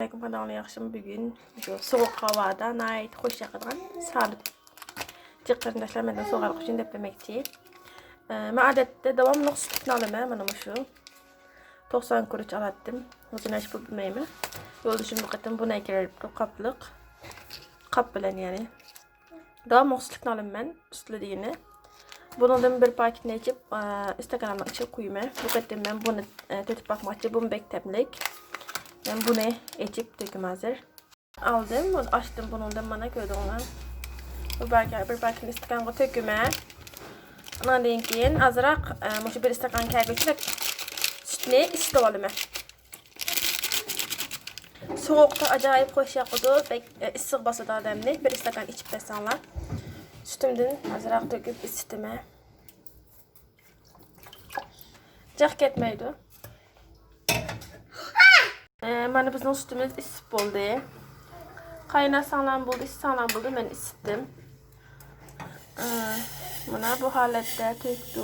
Assalamualaikum kanalına yaxşımı bugün soğuk havada nayet hoş yaqadan sarıp çıqqandaşlar menden soğuk üçün deplemekçi. Men adetde davamlı sütünü alıyorum mana şu 90 kuruş alattım. Uzun aş bu bilmeymi. Yoldaşım bu qatam buna ekirip kaplık. Kap bilen yani. Davamlı sütünü alıyorum ben üstlediğini. Bunun bir paketini içip istakanımın içine koyuyorum. Bu qatam ben bunu tetip bakmakçı bunu bektemlik. Ben bunu içip döküm hazır. Aldım, açtım bunu da bana gördüm onu. Bu bir bakın istakanı töküme. Ondan deyin keyin azırak şu bir istakan kaygaçı sütünü isitip alayım. Soğukta acayip hoş yakıdı. Issiq basıda adamni. Bir istakan içip desanlar. Sütümden azırak döküp isitime. Caq ketmeydi. Mana bizning sütümüz isib bo'ldi. Qaynasanlar bo'ldi, isitsanlar bo'ldi, men isitdim. Mana bu holatda tökdik.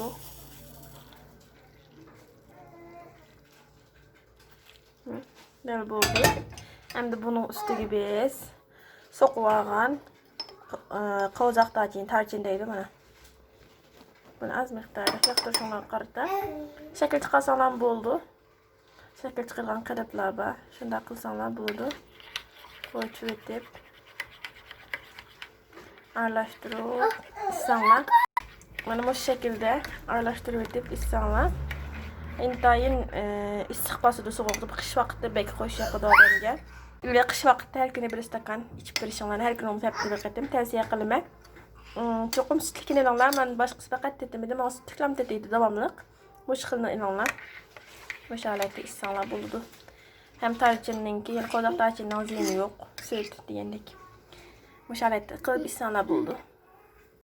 Böyle bo'ldi. Endi buning ustiga biz so'qib olgan qo'zoq dajin tarjin deydi mana. Buni az miqdorda yoqtirishga qarata shakl chiqarsalar bo'ldi. Şekil çıkargan kalıplar var. Şunda kılsanlar buldu. Koyucu edip araştırıp issanlar. Bana bu şekilde araştırıp edip issanlar. İntayın issiq basıda soğukta kış vakitte belki hoş yakıda adamga. Ve kış vakitte her gün bir istakan içip verişinler. Her gün onu tepkilik ettim. Tavsiye kılıma. Çokum sütlük inanlar. Ben başkası fakat dedim. Ama sütlüklam dediydi devamlılık. Bu şıkkılına inanlar. Bu şalette insanlar buldu. Hem tarçınınki, yani kodak tarçının ziyini yok. Süt diyendik. Bu şalette kılıp insanlar buldu.